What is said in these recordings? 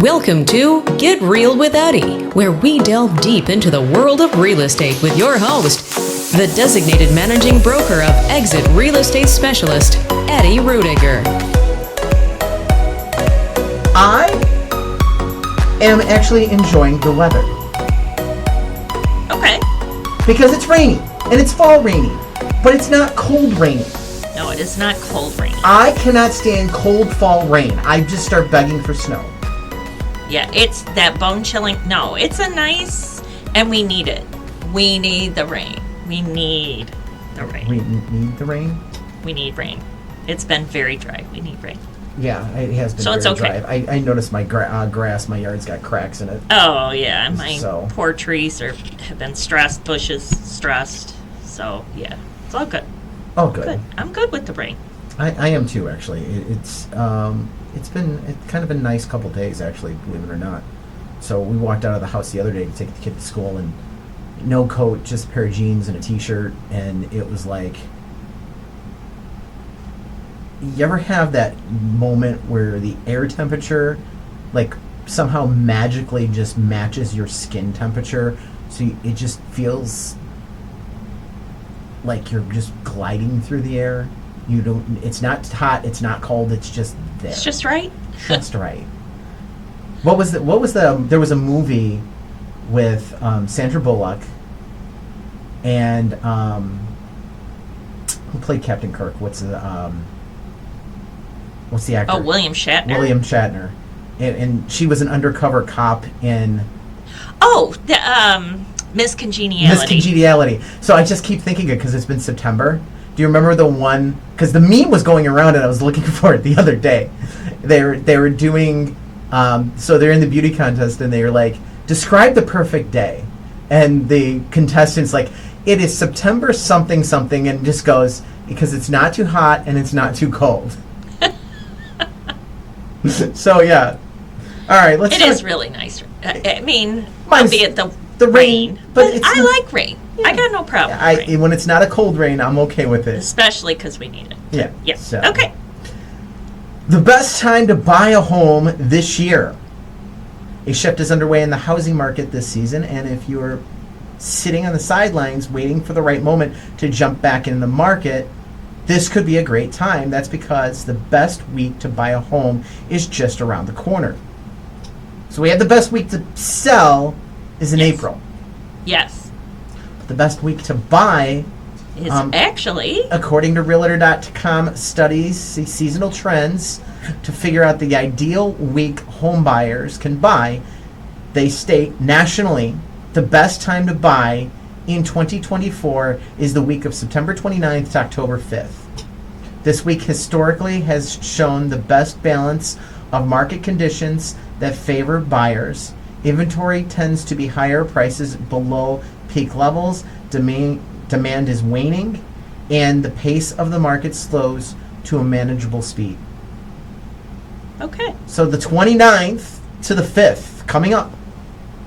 Welcome to Get Real with Eddie, where we delve deep into the world of real estate with your host, the designated managing broker of Exit Real Estate Specialist, Eddie Ruettiger. I am actually enjoying the weather. Okay. Because it's rainy, and it's fall rainy, but it's not cold rainy. No, it is not cold rainy. I cannot stand cold fall rain. I just start begging for snow. Yeah, it's that bone chilling. No, it's a nice, and we need it. We need the rain. We need the rain. We need the rain? We need rain. It's been very dry. We need rain. Yeah, it has been so very it's okay. dry. I noticed my grass, my yard's got cracks in it. Oh, yeah. My poor trees have been stressed, bushes stressed. So, yeah, it's all good. Oh, good. I'm good with the rain. I am too, actually. It's been kind of a nice couple days, actually, believe it or not. So we walked out of the house the other day to take the kid to school, and no coat, just a pair of jeans and a t-shirt, and it was like, you ever have that moment where the air temperature, like, somehow magically just matches your skin temperature, so it just feels like you're just gliding through the air? It's not hot, it's not cold, it's just there. It's just right. Just right. There was a movie with Sandra Bullock and who played Captain Kirk? What's the actor? Oh, William Shatner. William Shatner. And she was an undercover cop in Miss Congeniality. Miss Congeniality. So I just keep thinking it because it's been September. Do you remember the one? Because the meme was going around and I was looking for it the other day. They were doing, so they're in the beauty contest and they were like, describe the perfect day. And the contestant's like, it is September something something, and just goes, because it's not too hot and it's not too cold. So yeah. All right, let's. It is really nice. I mean, albeit the rain, but I like rain. Yeah. I got no problem with rain. When it's not a cold rain, I'm okay with it. Especially because we need it. Yeah. Yeah. So. Okay. The best time to buy a home this year. A shift is underway in the housing market this season, and if you're sitting on the sidelines waiting for the right moment to jump back in the market, this could be a great time. That's because the best week to buy a home is just around the corner. So we have the best week to sell is in April. Yes. But the best week to buy is actually, according to Realtor.com studies, seasonal trends to figure out the ideal week home buyers can buy. They state nationally the best time to buy in 2024 is the week of September 29th to October 5th. This week historically has shown the best balance of market conditions that favor buyers. Inventory tends to be higher, prices below peak levels, demand is waning, and the pace of the market slows to a manageable speed. Okay. So the 29th to the 5th, coming up.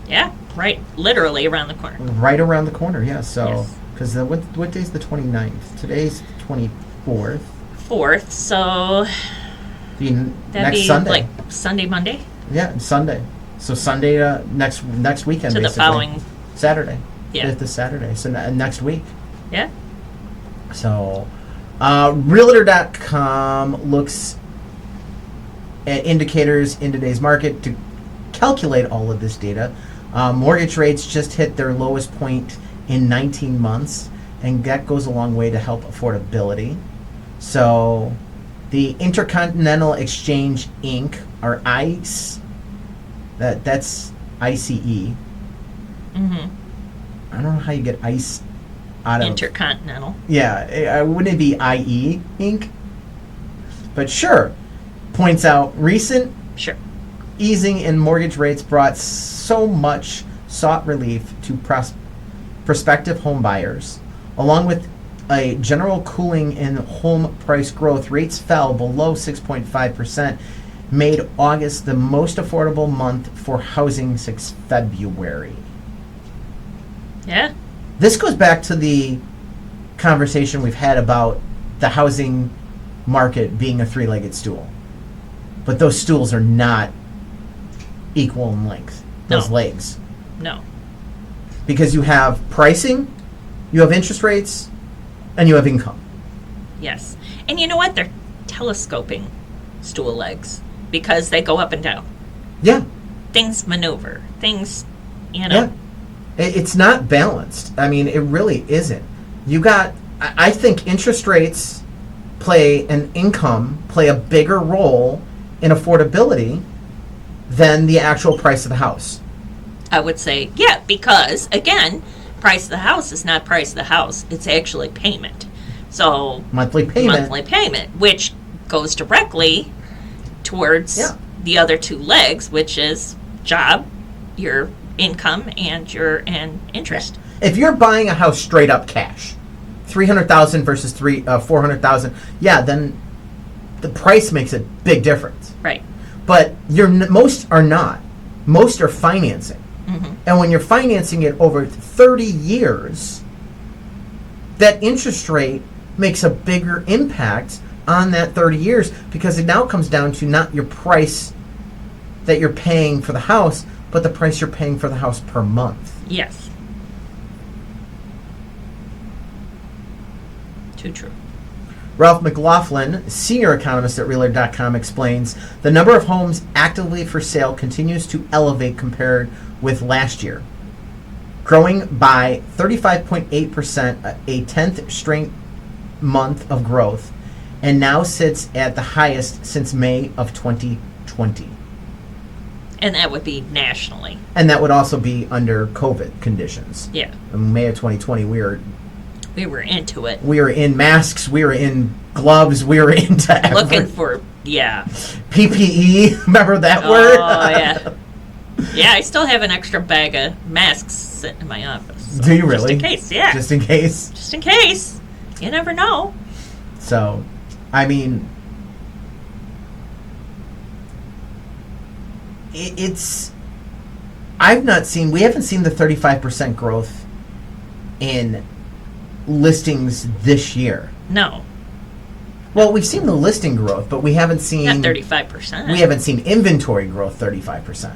Yeah, right. Literally around the corner. Right around the corner, yeah. So, because yes. What day is the 29th? Today's the 24th. 4th, so that'd next be Sunday. Like Sunday, Monday? Yeah, Sunday. So Sunday next weekend, to basically. The following Saturday. Yeah. This Saturday. So next week. Yeah. So, Realtor.com looks at indicators in today's market to calculate all of this data. Mortgage rates just hit their lowest point in 19 months, and that goes a long way to help affordability. So, the Intercontinental Exchange Inc., or ICE, that's ICE. Mm-hmm. I don't know how you get ICE out of Intercontinental. Yeah, wouldn't it be IE Inc.? But sure, points out recent easing in mortgage rates brought so much sought relief to prospective home buyers. Along with a general cooling in home price growth, rates fell below 6.5%, made August the most affordable month for housing since February. Yeah. This goes back to the conversation we've had about the housing market being a three-legged stool. But those stools are not equal in length, those No. legs. No. Because you have pricing, you have interest rates, and you have income. Yes. And you know what? They're telescoping stool legs because they go up and down. Yeah. Things maneuver. Things, you Yeah. know. It's not balanced. I mean, it really isn't. I think interest rates and income play a bigger role in affordability than the actual price of the house. I would say, yeah, because, again, price of the house is not price of the house. It's actually payment. So, Monthly payment. which goes directly towards Yeah. the other two legs, which is job, your income, and interest. If you're buying a house straight up cash, 300,000 versus 400,000, yeah, then the price makes a big difference. Right. But most are not. Most are financing. Mm-hmm. And when you're financing it over 30 years, that interest rate makes a bigger impact on that 30 years because it now comes down to not your price that you're paying for the house, but the price you're paying for the house per month. Yes. Too true. Ralph McLaughlin, senior economist at Realtor.com, explains the number of homes actively for sale continues to elevate compared with last year, growing by 35.8%, a 10th straight month of growth, and now sits at the highest since May of 2020. And that would be nationally. And that would also be under COVID conditions. Yeah. In May of 2020, we were into it. We were in masks, we were in gloves, we were into Looking for, yeah. PPE. Remember that Oh, word? yeah. Yeah, I still have an extra bag of masks sitting in my office. So Do you really? Just in case, yeah. Just in case. Just in case. You never know. So, I mean, it's. We haven't seen the 35% growth in listings this year. No, Well, we've seen the listing growth, but we haven't seen. not 35%. We haven't seen inventory growth 35%.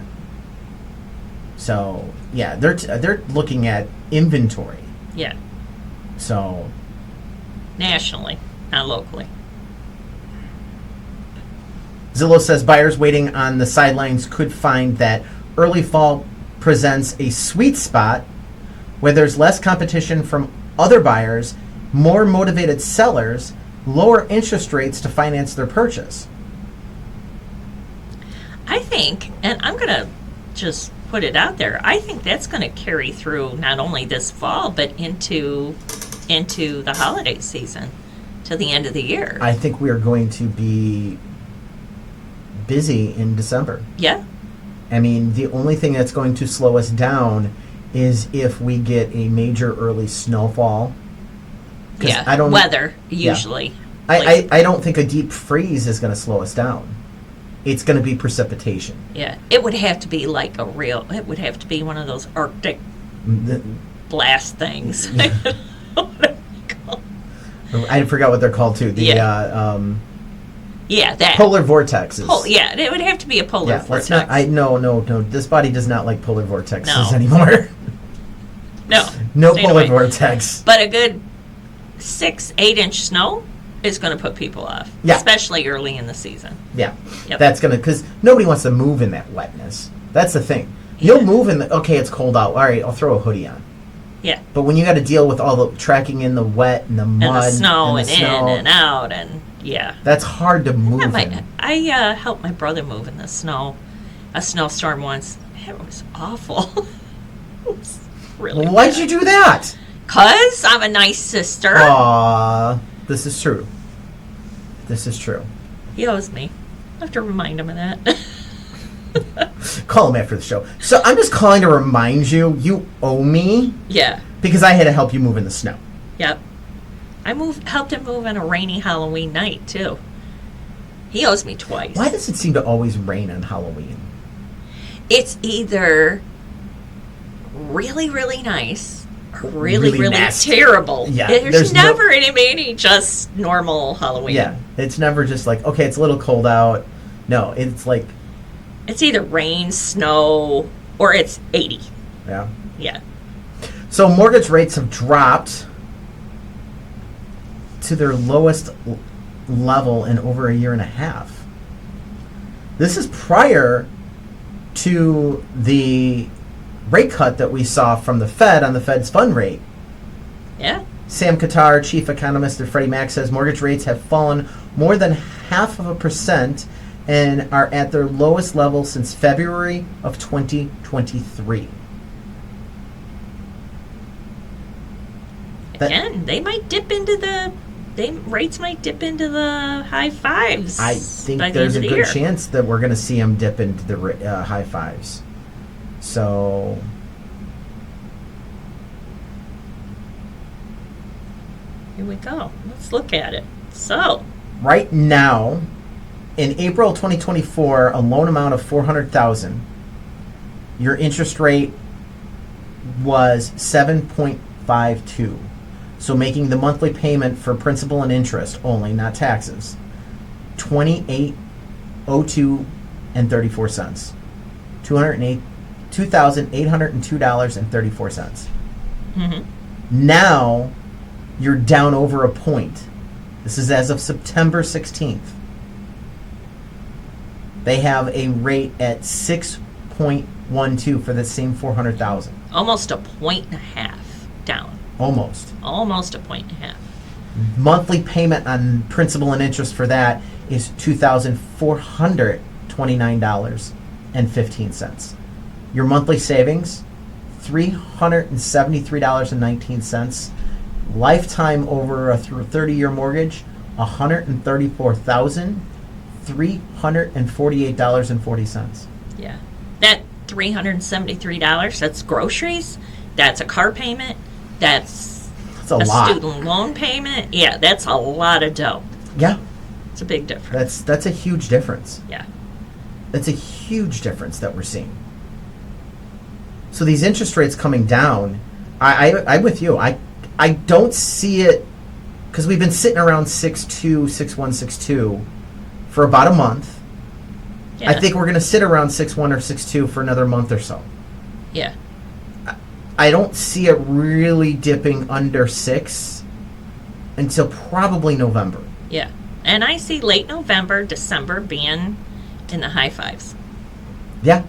So, yeah, they're looking at inventory. Yeah, So, nationally, not locally. Zillow says buyers waiting on the sidelines could find that early fall presents a sweet spot where there's less competition from other buyers, more motivated sellers, lower interest rates to finance their purchase. I think, and I'm going to just put it out there, I think that's going to carry through not only this fall, but into the holiday season, to the end of the year. I think we are going to be busy in December. Yeah, I mean, the only thing that's going to slow us down is if we get a major early snowfall. 'Cause yeah. I don't, Weather, usually. I don't think a deep freeze is going to slow us down. It's going to be precipitation. Yeah, it would have to be it would have to be one of those Arctic The- blast things. I forgot what they're called too. Yeah, that. Polar vortexes. Yeah, it would have to be a polar Yeah, vortex. let's not. No. This body does not like polar vortexes No. anymore. No. No stay polar away. vortex. But a good 6-8 inch snow is going to put people off. Yeah. Especially early in the season. Yeah, Yep. that's gonna because nobody wants to move in that wetness. That's the thing. You'll move in the okay. It's cold out. All right, I'll throw a hoodie on. Yeah. But when you got to deal with all the tracking in the wet and the mud And the snow and, the snow, in and out and yeah. that's hard to move in. I helped my brother move in the snow, a snowstorm once. It was awful. It was really Why'd you do that? 'Cause I'm a nice sister. Aw, this is true. This is true. He owes me. I have to remind him of that. Call him after the show. So I'm just calling to remind you, you owe me Yeah. because I had to help you move in the snow. Yep. I helped him move on a rainy Halloween night too. He owes me twice. Why does it seem to always rain on Halloween? It's either really, really nice or really, Really really nasty. terrible. Yeah, There's there's no- never any just normal Halloween. Yeah, it's never just like, okay, it's a little cold out. No, it's like It's either rain, snow, or it's 80. Yeah. Yeah. So mortgage rates have dropped to their lowest level in over a year and a half. This is prior to the rate cut that we saw from the Fed on the Fed's fund rate. Yeah. Sam Qatar, chief economist at Freddie Mac, says mortgage rates have fallen more than 0.5% and are at their lowest level since February of 2023. Again, they might dip into rates might dip into the high fives. I think by the there's a end of the good year. chance that we're going to see them dip into the high fives. So Here we go. Let's look at it. So, right now, in April 2024, a loan amount of $400,000, your interest rate was 7.52. So making the monthly payment for principal and interest only, not taxes, $2,802 and 34 cents. $2,802.34. Now you're down over a point. This is as of September 16th. They have a rate at 6.12 for the same 400,000. almost a point and a half down. Almost. Almost a point and a half. Monthly payment on principal and interest for that is $2,429.15. Your monthly savings, $373.19. Lifetime over a 30-year mortgage, $134,348.40. Yeah. That $373, that's groceries, that's a car payment, that's That's a lot. student loan payment. Yeah, that's a lot of dough. Yeah, It's a big difference. that's a huge difference. Yeah. That's a huge difference that we're seeing. So these interest rates coming down, I'm with you. I don't see it because we've been sitting around 6.2, 6.1, 6.2 for about a month. Yeah. I think we're going to sit around 6.1 or 6.2 for another month or so. Yeah. I don't see it really dipping under 6 until probably November. Yeah. And I see late November, December being in the high fives. Yeah.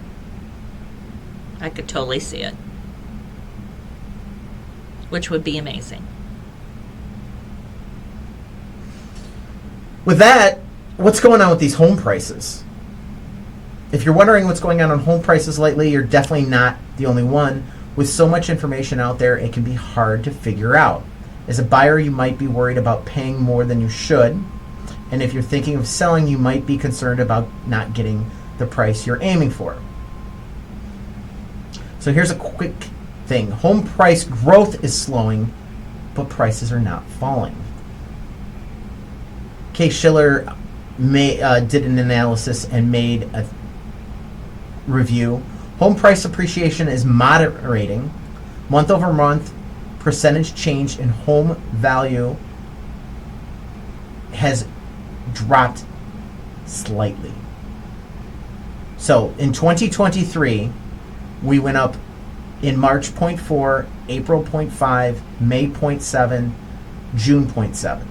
I could totally see it. Which would be amazing. With that, what's going on with these home prices? If you're wondering what's going on home prices lately, you're definitely not the only one. With so much information out there, it can be hard to figure out. As a buyer, you might be worried about paying more than you should. And if you're thinking of selling, you might be concerned about not getting the price you're aiming for. So here's a quick thing. Home price growth is slowing, but prices are not falling. Kay Schiller did an analysis and made a review. Home price appreciation is moderating. Month over month, percentage change in home value has dropped slightly. So in 2023, we went up in March 0.4, April 0.5, May 0.7, June 0.7.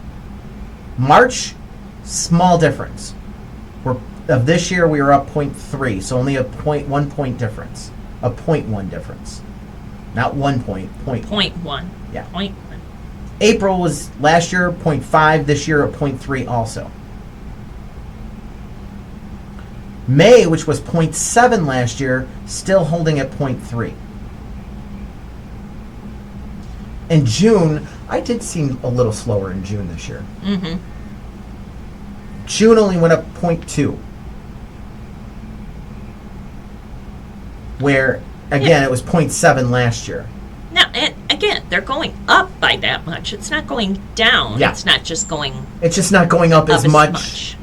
March, small difference. Of this year, we were up 0.3, so only a 0.1 point difference. A 0.1 difference. Not 1 point, 0.1. 0.1. Yeah. 0.1. April was last year 0.5, this year a 0.3 also. May, which was 0.7 last year, still holding at 0.3. In June, I did seem a little slower in June this year. Mm-hmm. June only went up 0.2. Where, again, it was 0.7 last year. Now, and again, they're going up by that much. It's not going down. Yeah. It's not just going It's just not going up, up as much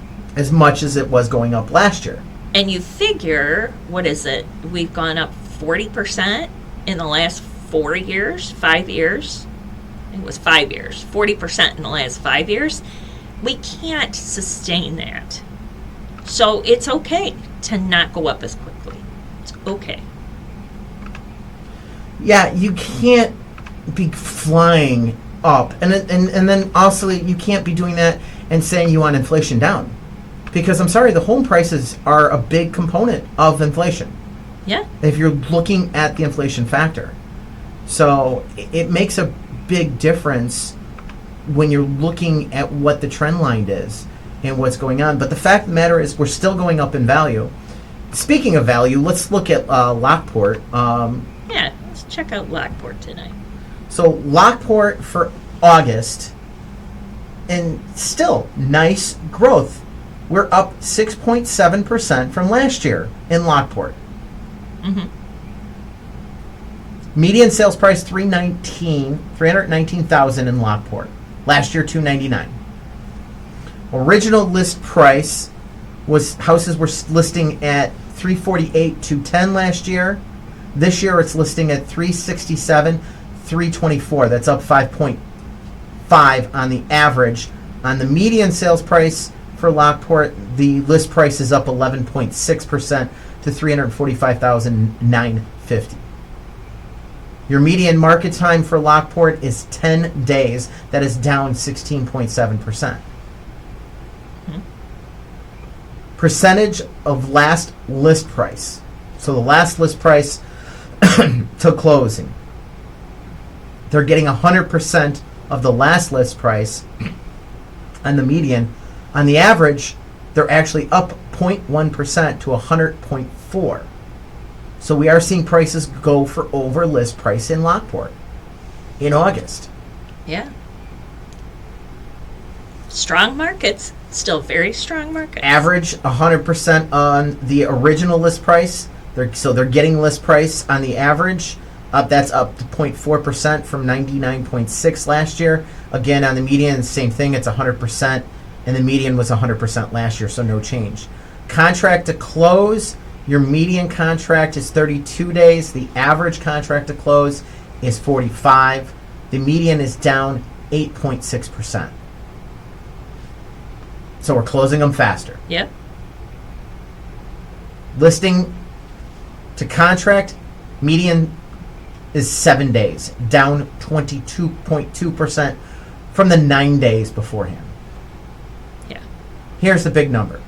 as it was going up last year. And you figure, what is it? We've gone up 40% in the last 4 years, 5 years. It was 5 years. 40% in the last 5 years. We can't sustain that. So it's okay to not go up as quickly. It's okay. Yeah, you can't be flying up. And then also you can't be doing that and saying you want inflation down. Because I'm sorry, the home prices are a big component of inflation. Yeah. If you're looking at the inflation factor. So it makes a big difference when you're looking at what the trend line is and what's going on. But the fact of the matter is we're still going up in value. Speaking of value, let's look at Lockport. Yeah, let's check out Lockport tonight. So Lockport for August, and still nice growth. We're up 6.7% from last year in Lockport. Mm-hmm. Median sales price 319,000 in Lockport. Last year 299. Original list price was houses were listing at 348 210 last year. This year it's listing at 367 324. That's up 5.5 on the average. On the median sales price for Lockport, the list price is up 11.6% to 345,950. Your median market time for Lockport is 10 days. That is down 16.7%. Percentage of last list price. So the last list price to closing. They're getting 100% of the last list price on the median. On the average, they're actually up 0.1% to 100.4. So we are seeing prices go for over list price in Lockport in August. Yeah. Strong markets. Still very strong markets. Average 100% on the original list price. So they're getting list price on the average. That's up to 0.4% from 99.6 last year. Again, on the median, same thing. It's 100%. And the median was 100% last year, so no change. Contract to close. Your median contract is 32 days. The average contract to close is 45. The median is down 8.6%. So we're closing them faster. Yep. Listing to contract, median is 7 days, down 22.2% from the 9 days beforehand. Yeah. Here's the big number.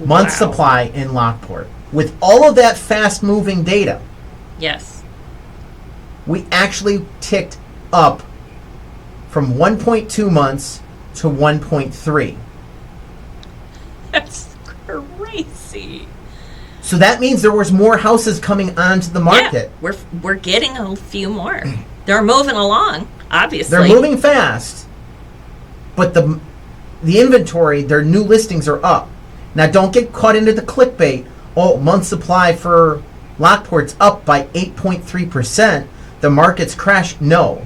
Month Wow. supply in Lockport. With all of that fast-moving data, Yes. we actually ticked up from 1.2 months to 1.3. That's crazy. So that means there was more houses coming onto the market. Yeah, we're getting a few more. They're moving along, obviously. They're moving fast, but the inventory, their new listings are up. Now, don't get caught into the clickbait. Oh, month supply for Lockport's up by 8.3%. The market's crashed. No.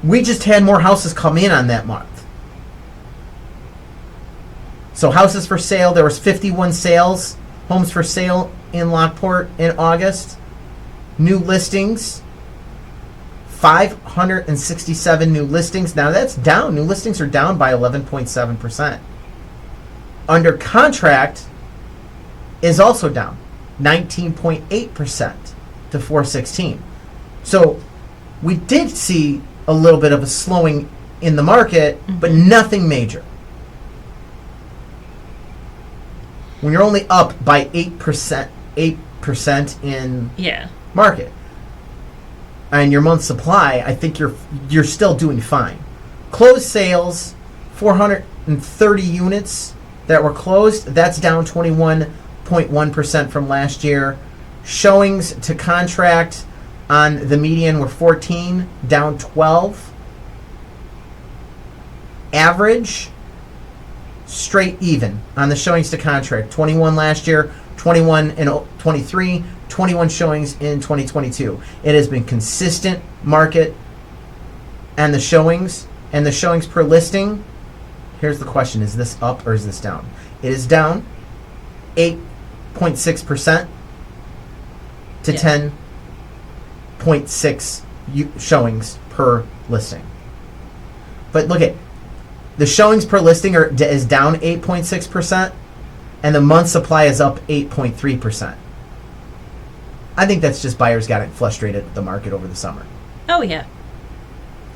We just had more houses come in on that month. So houses for sale, there was 51 sales, homes for sale in Lockport in August. New listings, 567 new listings. Now that's down. New listings are down by 11.7%. Under contract is also down 19.8% to 416. So we did see a little bit of a slowing in the market, but nothing major. When you're only up by 8% in market, and your month supply, I think you're still doing fine. Closed sales, 430 units that were closed. That's down 21.1% from last year. Showings to contract on the median were 14, down 12. Average, straight even on the showings to contract. 21 last year, 21 in 23, 21 showings in 2022. It has been consistent market and the showings per listing. Here's the question, is this up or is this down? It is down 8.6% to 10.6 showings per listing. But look at The showings per listing is down 8.6%, and the month supply is up 8.3%. I think that's just buyers got frustrated with the market over the summer. Oh, yeah.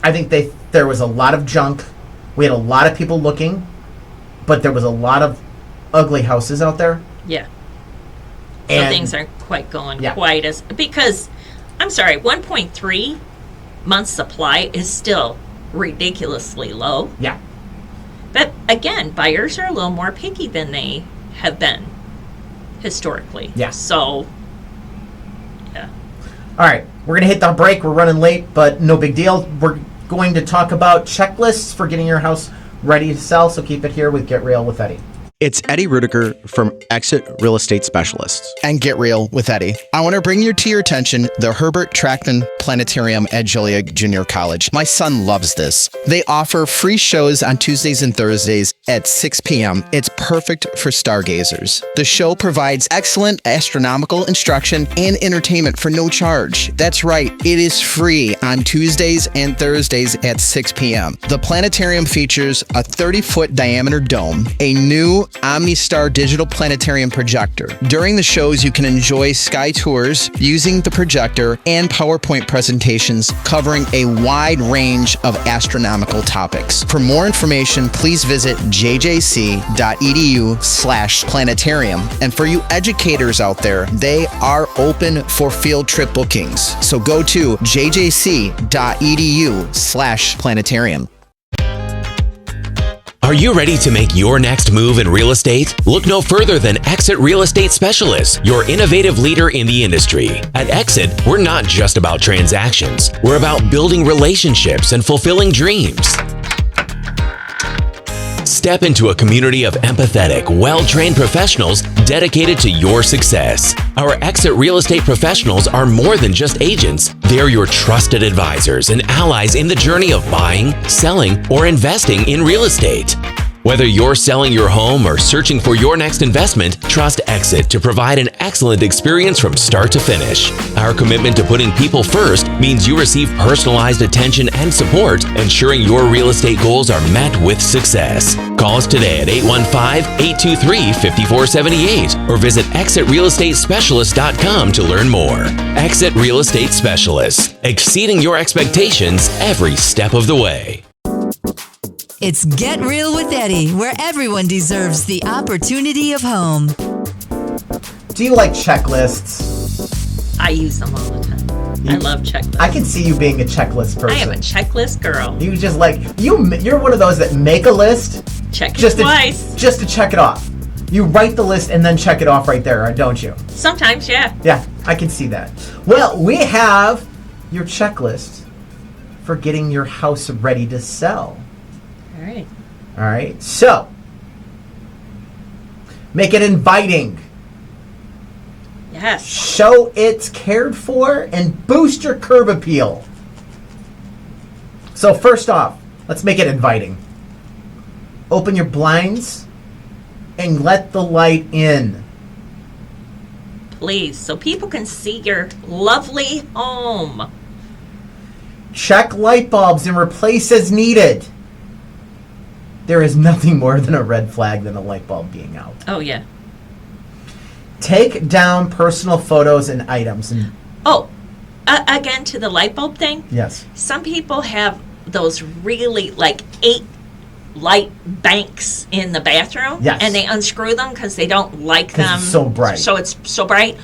I think there was a lot of junk. We had a lot of people looking, but there was a lot of ugly houses out there. Yeah. So And things aren't quite going quite as... Because, I'm sorry, 1.3 months supply is still ridiculously low. Yeah. But, again, buyers are a little more picky than they have been historically. Yeah. So, yeah. All right. We're going to hit the break. We're running late, but no big deal. We're going to talk about checklists for getting your house ready to sell, so keep it here with Get Real with Eddie. It's Eddie Ruettiger from Exit Real Estate Specialists. And Get Real with Eddie. I want to bring to your attention the Herbert Trackman Planetarium at Joliet Junior College. My son loves this. They offer free shows on Tuesdays and Thursdays at 6 p.m. It's perfect for stargazers. The show provides excellent astronomical instruction and entertainment for no charge. That's right, it is free on Tuesdays and Thursdays at 6 p.m. The planetarium features a 30-foot diameter dome, a new OmniStar digital planetarium projector. During the shows, you can enjoy sky tours using the projector and PowerPoint presentations covering a wide range of astronomical topics. For more information, please visit jjc.edu/planetarium. And for you educators out there, they are open for field trip bookings. So go to jjc.edu/planetarium. Are you ready to make your next move in real estate? Look no further than Exit Real Estate Specialists, your innovative leader in the industry. At Exit, we're not just about transactions. We're about building relationships and fulfilling dreams. Step into a community of empathetic, well-trained professionals dedicated to your success. Our Exit Real Estate professionals are more than just agents. They're your trusted advisors and allies in the journey of buying, selling, or investing in real estate. Whether you're selling your home or searching for your next investment, trust Exit to provide an excellent experience from start to finish. Our commitment to putting people first means you receive personalized attention and support, ensuring your real estate goals are met with success. Call us today at 815-823-5478 or visit exitrealestatespecialist.com to learn more. Exit Real Estate Specialists, exceeding your expectations every step of the way. It's Get Real with Eddie, where everyone deserves the opportunity of home. Do you like checklists? I use them all the time. I love checklists. I can see you being a checklist person. I am a checklist girl. You just like, you're one of those that make a list. Check it twice. Just to check it off. You write the list and then check it off right there, don't you? Sometimes, yeah. Yeah, I can see that. Well, we have your checklist for getting your house ready to sell. All right, so make it inviting. Yes. Show it's cared for and boost your curb appeal. So first off, let's make it inviting. Open your blinds and let the light in. Please, so people can see your lovely home. Check light bulbs and replace as needed. There is nothing more than a red flag than a light bulb being out. Oh, yeah. Take down personal photos and items. Again, to the light bulb thing. Yes. Some people have those really, 8 light banks in the bathroom. Yes. And they unscrew them because they don't like them. It's so bright. So it's so bright.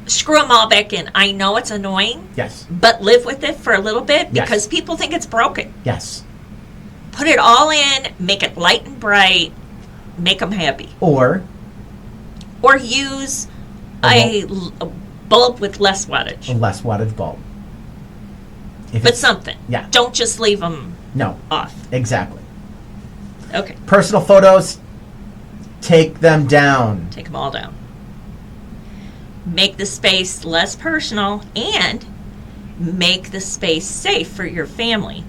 Screw them all back in. I know it's annoying. Yes. But live with it for a little bit because Yes. people think it's broken. Yes. Put it all in, make it light and bright, make them happy. Or use a bulb with less wattage. a less wattage bulb. But something. Yeah. Don't just leave them No. off. Exactly. Okay. Personal photos, take them down. Take them all down. Make the space less personal and make the space safe for your family.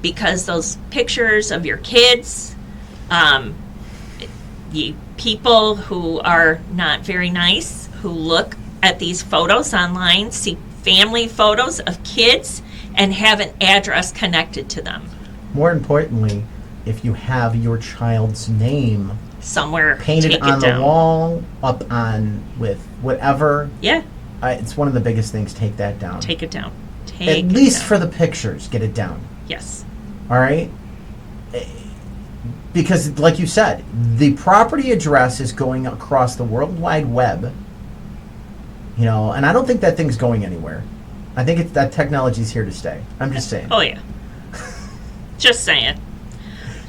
Because those pictures of your kids, people who are not very nice, who look at these photos online, see family photos of kids, and have an address connected to them. More importantly, if you have your child's name Somewhere, painted take on it the down. wall, up on with whatever, Yeah, it's one of the biggest things. Take that down. take it down. Take At it least down. for the pictures, get it down. Yes. All right? Because, like you said, the property address is going across the World Wide Web, and I don't think that thing's going anywhere. I think that technology's here to stay. I'm just saying. Oh yeah. Just saying.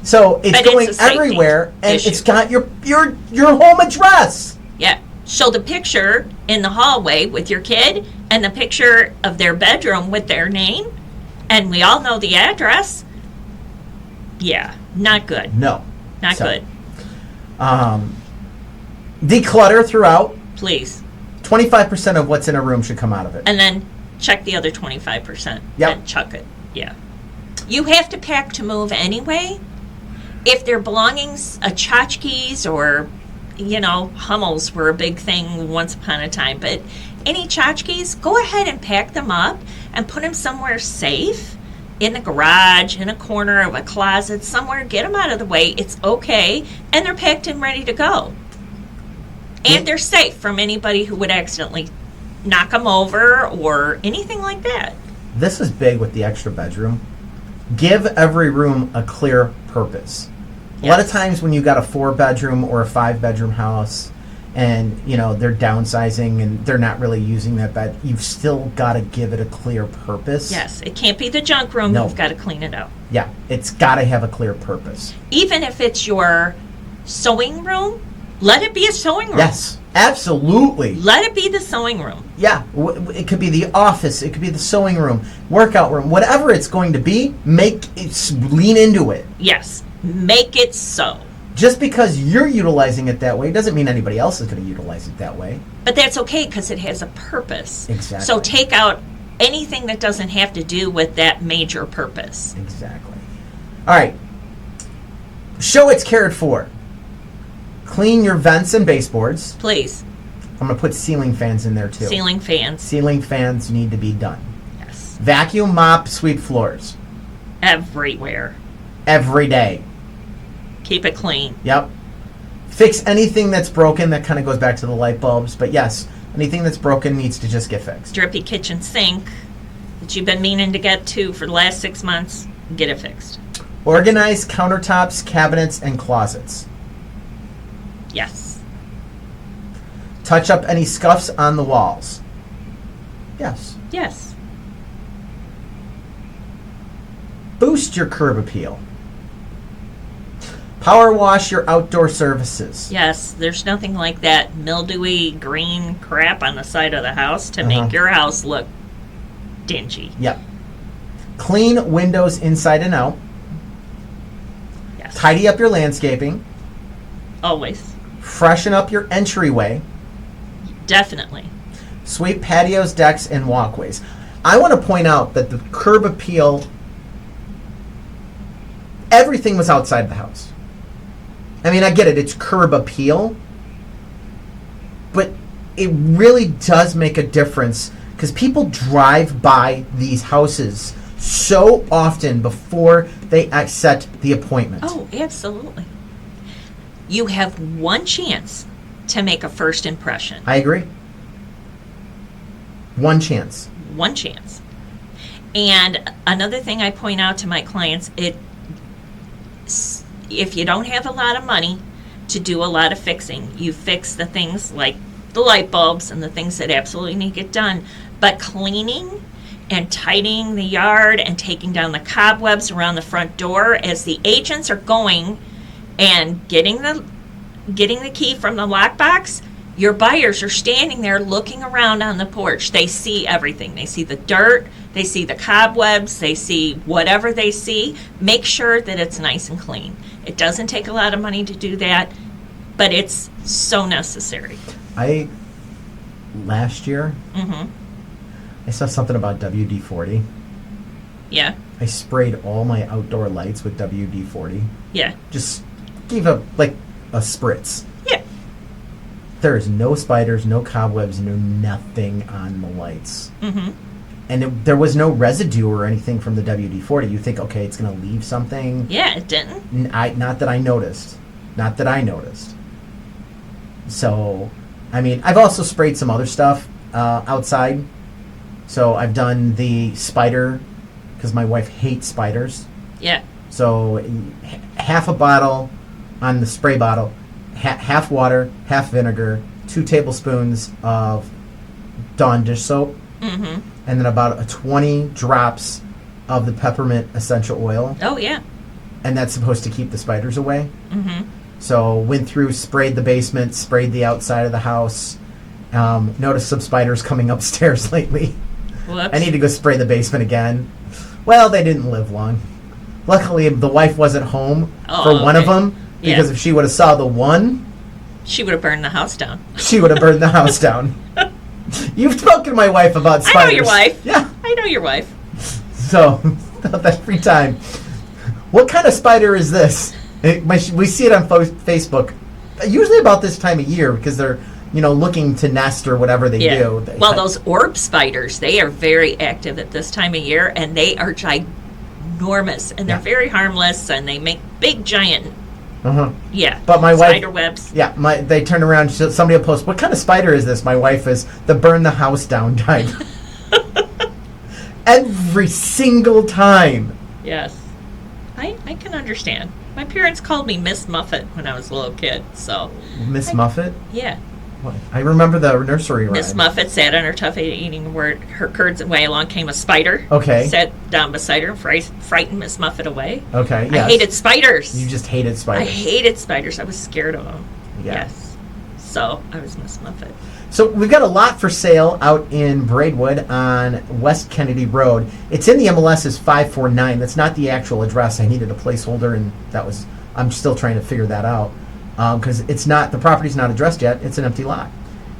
So it's But it's going a safety everywhere, and issue. it's got your home address. Yeah. Show the picture in the hallway with your kid and the picture of their bedroom with their name, and we all know the address. Yeah, not good. No. Not So, good. Declutter throughout. Please. 25% of what's in a room should come out of it. And then check the other 25%. Yep. And chuck it. Yeah. You have to pack to move anyway. If their belongings, tchotchkes or, Hummels were a big thing once upon a time. But any tchotchkes, go ahead and pack them up and put them somewhere safe. In the garage, in a corner of a closet, somewhere. Get them out of the way. It's okay. And they're packed and ready to go. And they're safe from anybody who would accidentally knock them over or anything like that. This is big with the extra bedroom. Give every room a clear purpose. A lot of Yes. times when you got a 4-bedroom or a 5-bedroom house and, they're downsizing and they're not really using that bed, you've still got to give it a clear purpose. Yes, it can't be the junk room. No. You've got to clean it out. Yeah, it's got to have a clear purpose. Even if it's your sewing room, let it be a sewing room. Yes, absolutely. Let it be the sewing room. Yeah, it could be the office, it could be the sewing room, workout room, whatever it's going to be, lean into it. Yes, make it so. Just because you're utilizing it that way doesn't mean anybody else is going to utilize it that way. But that's okay because it has a purpose. Exactly. So take out anything that doesn't have to do with that major purpose. Exactly. All right. Show it's cared for. Clean your vents and baseboards. Please, I'm going to put ceiling fans in there too. ceiling fans. Ceiling fans need to be done. Yes, Vacuum, mop, sweep floors. everywhere. Every day. Keep it clean. Yep. Fix anything that's broken. That kind of goes back to the light bulbs. But yes, anything that's broken needs to just get fixed. Drippy kitchen sink that you've been meaning to get to for the last 6 months, get it fixed. Organize countertops, cabinets, and closets. Yes. Touch up any scuffs on the walls. Yes. Yes. Boost your curb appeal. Power wash your outdoor surfaces. Yes. There's nothing like that mildewy green crap on the side of the house to Uh-huh. make your house look dingy. Yep. Clean windows inside and out. Yes. Tidy up your landscaping. Always. Freshen up your entryway. Definitely. Sweep patios, decks, and walkways. I want to point out that the curb appeal, everything was outside the house. I mean, I get it, it's curb appeal, but it really does make a difference because people drive by these houses so often before they set the appointment. Oh, absolutely. You have one chance to make a first impression. I agree. One chance. One chance. And another thing I point out to my clients, if you don't have a lot of money to do a lot of fixing, you fix the things like the light bulbs and the things that absolutely need to get done. But cleaning and tidying the yard and taking down the cobwebs around the front door as the agents are going and getting the key from the lockbox, your buyers are standing there looking around on the porch. They see everything. They see the dirt, they see the cobwebs, they see whatever they see. Make sure that it's nice and clean. It doesn't take a lot of money to do that, but it's so necessary. Last year, I saw something about WD-40. Yeah, I sprayed all my outdoor lights with WD-40. yeah, Just gave a spritz. yeah. There is no spiders, no cobwebs, no nothing on the lights. there was no residue or anything from the WD-40. You think, okay, it's going to leave something. Yeah, it didn't. Not that I noticed. So, I mean, I've also sprayed some other stuff outside. So I've done the spider, because my wife hates spiders. Yeah. So half a bottle on the spray bottle, half water, half vinegar, 2 tablespoons of Dawn dish soap, and then about 20 drops of the peppermint essential oil. Oh, yeah. And that's supposed to keep the spiders away. So went through, sprayed the basement, sprayed the outside of the house. Noticed some spiders coming upstairs lately. Whoops. I need to go spray the basement again. Well, they didn't live long. Luckily, the wife wasn't home for one of them, because if she would have saw the one, she would have burned the house down. She would have burned the house down. You've spoken to my wife about spiders. I know your wife. Yeah. I know your wife. So, that free time. What kind of spider is this? We see it on Facebook, usually about this time of year, because they're, looking to nest or whatever they do. Well, those orb spiders, they are very active at this time of year, and they are ginormous, and they're very harmless, and they make big, giant, but my wife, spider webs. Yeah, they turn around, somebody will post, what kind of spider is this? My wife is the burn the house down type. Every single time. Yes. I can understand. My parents called me Miss Muffet when I was a little kid, so. Miss Muffet? Yeah. What? I remember the nursery rhyme. Miss Muffet sat on her tough eating her curds, and way along came a spider. Okay. Sat down beside her and frightened Miss Muffet away. Okay, yes. I hated spiders. You just hated spiders. I hated spiders. I was scared of them. Yeah. Yes. So I was Miss Muffet. So we've got a lot for sale out in Braidwood on West Kennedy Road. It's in the MLS as 549. That's not the actual address. I needed a placeholder, and I'm still trying to figure that out. Because the property's not addressed yet. It's an empty lot.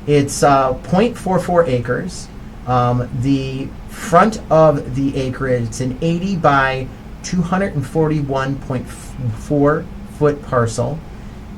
It's 0.44 acres. The front of the acreage, it's an 80 by 241.4 foot parcel.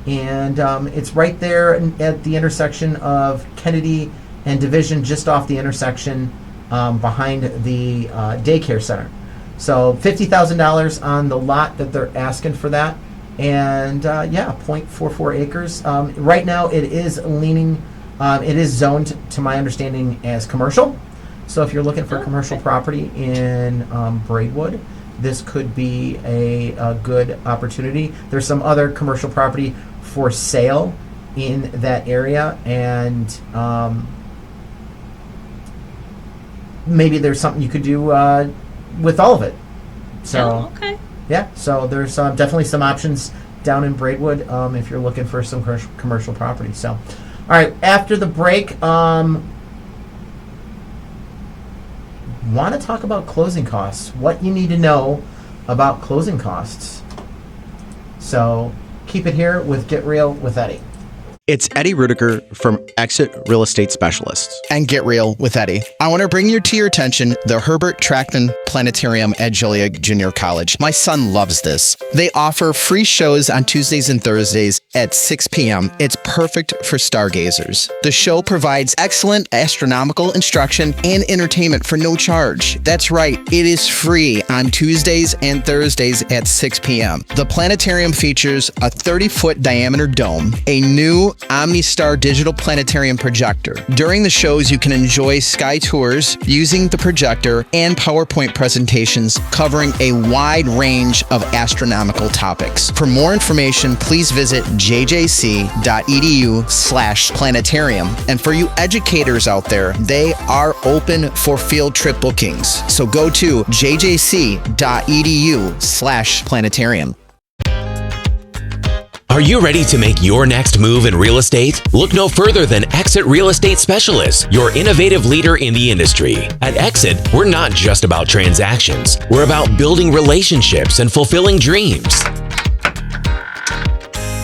And it's right there at the intersection of Kennedy and Division, just off the intersection behind the daycare center. So $50,000 on the lot that they're asking for that. And 0.44 acres. Right now it is it is zoned, to my understanding, as commercial. So if you're looking for commercial property in Braidwood, this could be a good opportunity. There's some other commercial property for sale in that area, and maybe there's something you could do with all of it. So, okay. Yeah, so there's definitely some options down in Braidwood if you're looking for some commercial property. So, all right, after the break, want to talk about closing costs, what you need to know about closing costs. So keep it here with Get Real with Eddie. It's Eddie Ruettiger from Exit Real Estate Specialists. And Get Real with Eddie. I want to bring to your attention the Herbert Trackman Planetarium at Joliet Junior College. My son loves this. They offer free shows on Tuesdays and Thursdays at 6 p.m. It's perfect for stargazers. The show provides excellent astronomical instruction and entertainment for no charge. That's right, it is free on Tuesdays and Thursdays at 6 p.m. The planetarium features a 30-foot diameter dome, a new OmniStar digital planetarium projector. During the shows, you can enjoy sky tours using the projector and PowerPoint presentations covering a wide range of astronomical topics. For more information, please visit jjc.edu/planetarium. And for you educators out there, they are open for field trip bookings. So go to jjc.edu/planetarium. Are you ready to make your next move in real estate? Look no further than Exit Real Estate Specialists, your innovative leader in the industry. At Exit, we're not just about transactions. We're about building relationships and fulfilling dreams.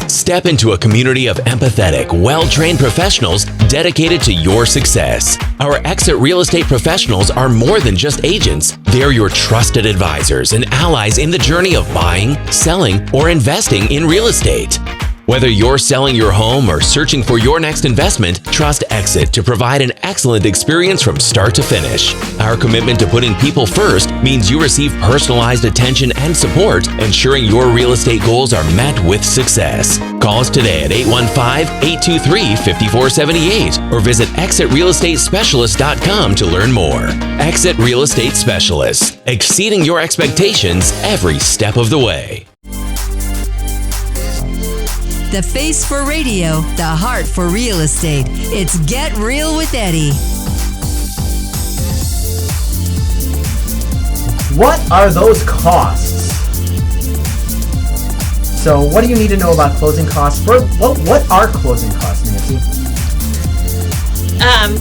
Step into a community of empathetic, well-trained professionals dedicated to your success. Our Exit Real Estate professionals are more than just agents. They're your trusted advisors and allies in the journey of buying, selling, or investing in real estate. Whether you're selling your home or searching for your next investment, trust Exit to provide an excellent experience from start to finish. Our commitment to putting people first means you receive personalized attention and support, ensuring your real estate goals are met with success. Call us today at 815-823-5478 or visit exitrealestatespecialist.com to learn more. Exit Real Estate Specialist, exceeding your expectations every step of the way. The face for radio, the heart for real estate. It's Get Real with Eddie. What are those costs? So what do you need to know about closing costs? What are closing costs, Nancy?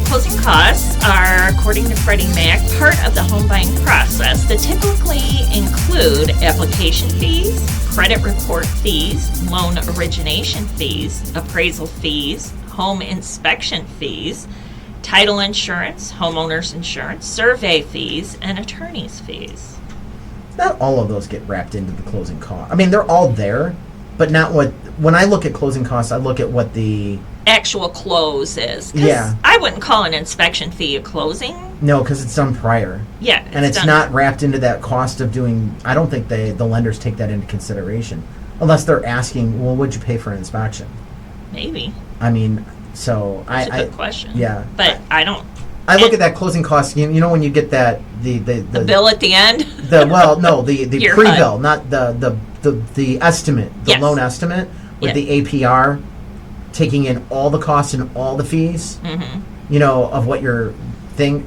Closing costs are, according to Freddie Mac, part of the home buying process that typically include application fees, credit report fees, loan origination fees, appraisal fees, home inspection fees, title insurance, homeowner's insurance, survey fees, and attorney's fees. Not all of those get wrapped into the closing cost. I mean, they're all there, but not what. When I look at closing costs, I look at what the actual close is. 'Cause Yeah. I wouldn't call an inspection fee a closing. No, because it's done prior. Yeah. And it's done. not wrapped into that cost of doing. I don't think the lenders take that into consideration, unless they're asking, well, what'd you pay for an inspection? Maybe. I mean, so That's a good question. Yeah. But I don't. I look at that closing cost. You know when you get that the bill at the end. the Your pre-bill, not the estimate, the Yes. loan estimate with Yeah. the APR, taking in all the costs and all the fees. Mm-hmm. You know of what your thing.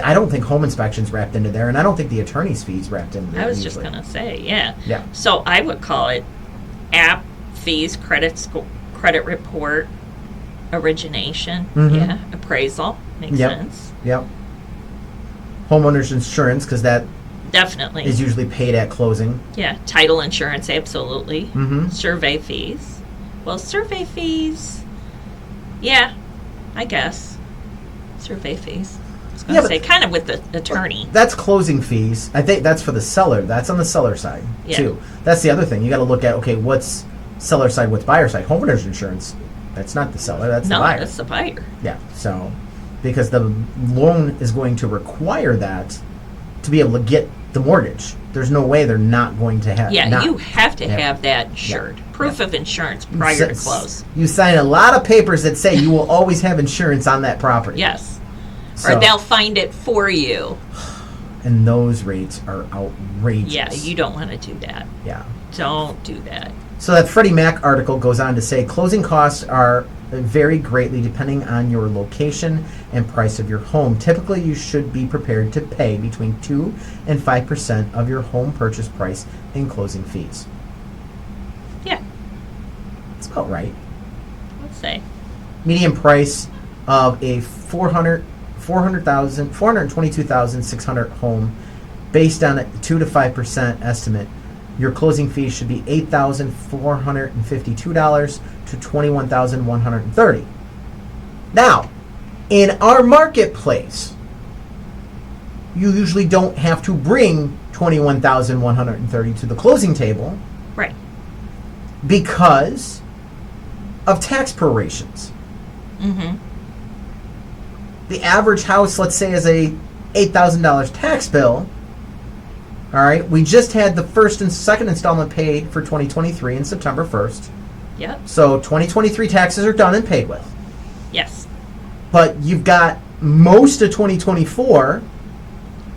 I don't think home inspections wrapped into there, and I don't think the attorney's fees wrapped into there. I was just usually. gonna say, yeah. Yeah. So I would call it app fees, credit report, origination, Mhm. appraisal makes Yep. sense. Yep. Homeowners insurance, because that Definitely. is usually paid at closing. Yeah, title insurance, absolutely. Mm-hmm. Survey fees. Well, survey fees, yeah, I guess. Survey fees. I was going Yeah, to but- say, kind of with the attorney. That's closing fees. I think that's for the seller. That's on the seller side Yeah. too. That's the other thing. You got to look at, okay, what's seller side, what's buyer side. Homeowners insurance, that's not the seller, that's the No, buyer. that's the buyer. Yeah. So because the loan is going to require that to be able to get the mortgage. There's no way they're not going to have. Yeah, not- you have to Yeah. have that insured. Proof of insurance prior to close. You sign a lot of papers that say you will always have insurance on that property. Yes. So- Or they'll find it for you. And those rates are outrageous. Yeah, you don't want to do that. Yeah. Don't do that. So that Freddie Mac article goes on to say closing costs are vary greatly depending on your location and price of your home. Typically, you should be prepared to pay between 2 and 5% of your home purchase price in closing fees. Yeah, That's about right. let's say. Median price of a 422,600 home based on a 2 to 5% estimate. Your closing fees should be $8,452 to $21,130. Now, in our marketplace, you usually don't have to bring $21,130 to the closing table Right. because of tax prorations. Mm-hmm. The average house, let's say, is a $8,000 tax bill. All right, we just had the first and second installment paid for 2023 in September 1st. Yep. So 2023 taxes are done and paid with. Yes. But you've got most of 2024.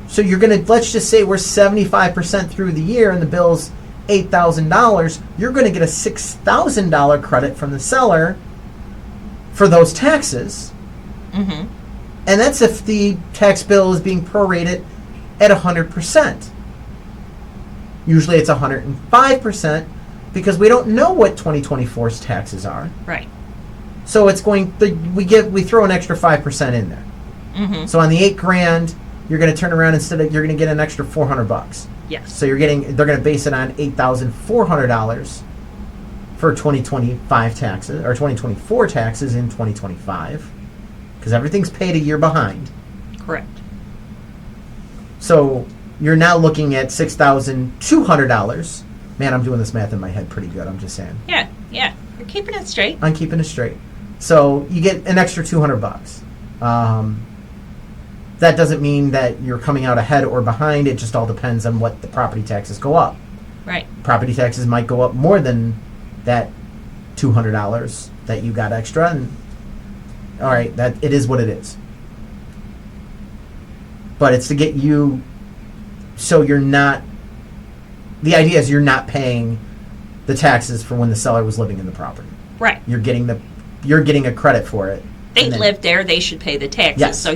So you're going to, let's just say we're 75% through the year and the bill's $8,000. You're going to get a $6,000 credit from the seller for those taxes. Mm-hmm. And that's if the tax bill is being prorated at 100%. Usually it's 105% because we don't know what 2024's taxes are. Right. So it's going, we throw an extra 5% in there. Mm-hmm. So on the $8,000, you're going to turn around you're going to get an extra $400. Yes. So they're going to base it on $8,400 for 2025 taxes or 2024 taxes in 2025 because everything's paid a year behind. Correct. So you're now looking at $6,200. Man, I'm doing this math in my head pretty good. I'm just saying. Yeah. Yeah. You're keeping it straight. On keeping it straight. So you get an extra $200. That doesn't mean that you're coming out ahead or behind. It just all depends on what the property taxes go up. Right. Property taxes might go up more than that $200 that you got extra, and all right, that it is what it is. But it's to get you, so you're not. The idea is you're not paying the taxes for when the seller was living in the property. Right. You're getting a credit for it. They and then- live there, they should pay the taxes. Yes. So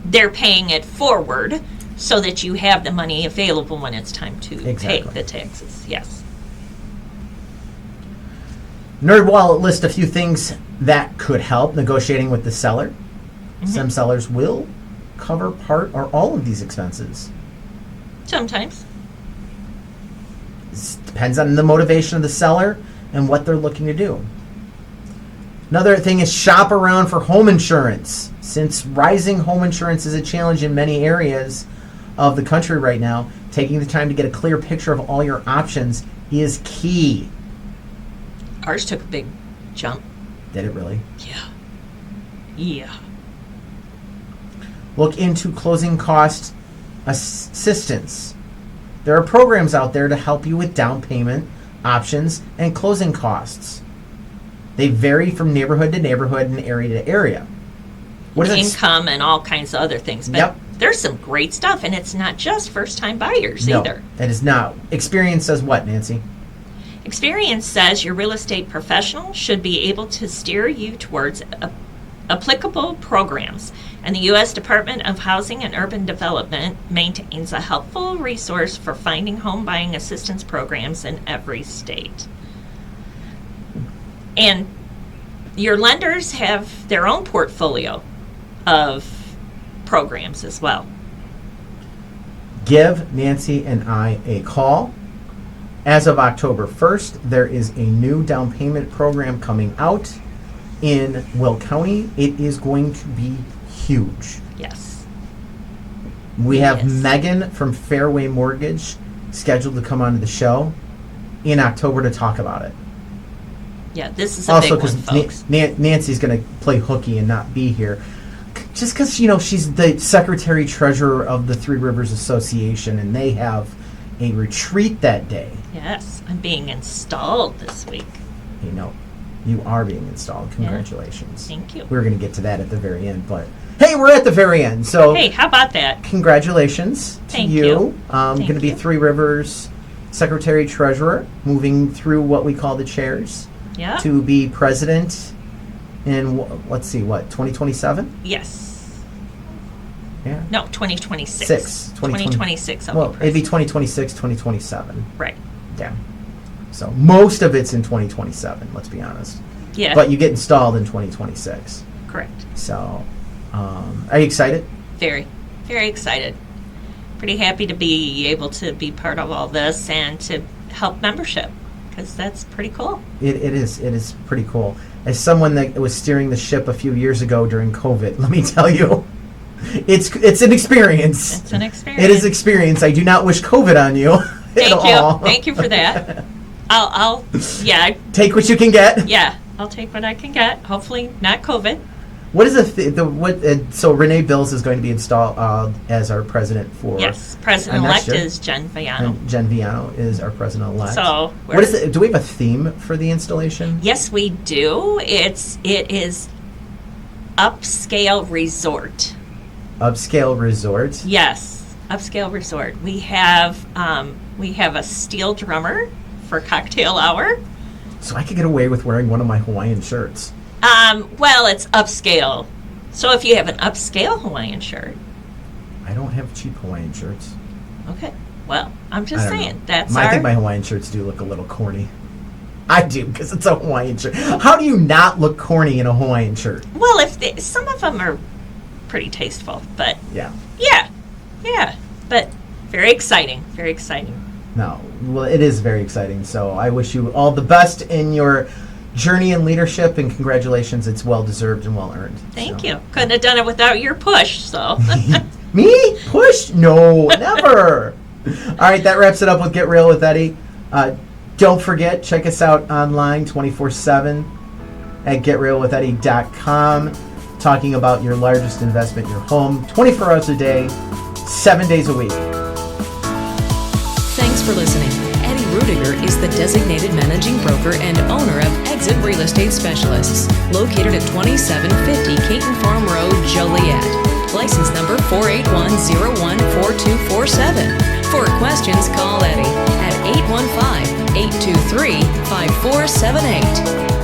they're paying it forward so that you have the money available when it's time to pay Exactly. the taxes. Yes. NerdWallet lists a few things that could help negotiating with the seller. Some sellers will cover part or all of these expenses. Sometimes. It depends on the motivation of the seller and what they're looking to do. Another thing is shop around for home insurance. Since rising home insurance is a challenge in many areas of the country right now, taking the time to get a clear picture of all your options is key. Ours took a big jump. Did it really? Yeah. Yeah. Look into closing cost assistance. There are programs out there to help you with down payment options and closing costs. They vary from neighborhood to neighborhood and area to area. What is it? Income and all kinds of other things. But Yep. there's some great stuff, and it's not just first-time buyers either. It is not. Experience says what, Nancy? Experience says your real estate professional should be able to steer you towards applicable programs, and the U.S. Department of Housing and Urban Development maintains a helpful resource for finding home buying assistance programs in every state. And your lenders have their own portfolio of programs as well. Give Nancy and I a call. As of October 1st, there is a new down payment program coming out in Will County. It is going to be huge. Yes. We have Yes. Megan from Fairway Mortgage scheduled to come onto the show in October to talk about it. Yeah, this is a Also, big one, because folks. Nancy's going to play hooky and not be here. Just because, she's the secretary treasurer of the Three Rivers Association, and they have a retreat that day. Yes, I'm being installed this week. You are being installed. Congratulations. Thank you. We were going to get to that at the very end, but hey, we're at the very end. So Hey, how about that? congratulations to Thank you. you. Going to be you. Three Rivers secretary treasurer, moving through what we call the chairs Yeah. to be president in, let's see, 2027? Yes. Yeah. No, 2026. 2026. I'll Well, be it'd be president. 2026, 2027. Right. Yeah. So most of it's in 2027, let's be honest. Yeah. But you get installed in 2026. Correct. So, are you excited? Very, very excited. Pretty happy to be able to be part of all this and to help membership, because that's pretty cool. It is pretty cool. As someone that was steering the ship a few years ago during COVID, let me tell you, it's an experience. It's an experience. It is experience. I do not wish COVID on you Thank at you. all. Thank you for that. I'll Take what you can get. yeah, I'll take what I can get. Hopefully not COVID. What is so Renee Bills is going to be installed as our president for Yes, President-elect next year. is Jen Viano. And Jen Viano is our president-elect. So what is it? Do we have a theme for the installation? Yes, we do. It is upscale resort. Upscale resort. Yes, upscale resort. We have a steel drummer for cocktail hour. So I could get away with wearing one of my Hawaiian shirts. Well, it's upscale. So if you have an upscale Hawaiian shirt, I don't have cheap Hawaiian shirts. okay. Well, I'm I just don't saying know. that's I our. think my Hawaiian shirts do look a little corny. I do, because it's a Hawaiian shirt. How do you not look corny in a Hawaiian shirt? Well, some of them are pretty tasteful, but Yeah. yeah. But very exciting. Very exciting. No. Well, it is very exciting. So I wish you all the best in your journey in leadership, and congratulations. It's well deserved and well earned. Thank you. Couldn't have done it without your push. So. Me? Push? No, never. All right, that wraps it up with Get Real with Eddie. Don't forget, check us out online 24/7 at getrealwitheddie.com, talking about your largest investment, your home, 24 hours a day, 7 days a week. Thanks for listening. Eddie Ruettiger is the designated managing broker and owner of Exit Real Estate Specialists, located at 2750 Caton Farm Road, Joliet. License number 481014247. For questions, call Eddie at 815-823-5478.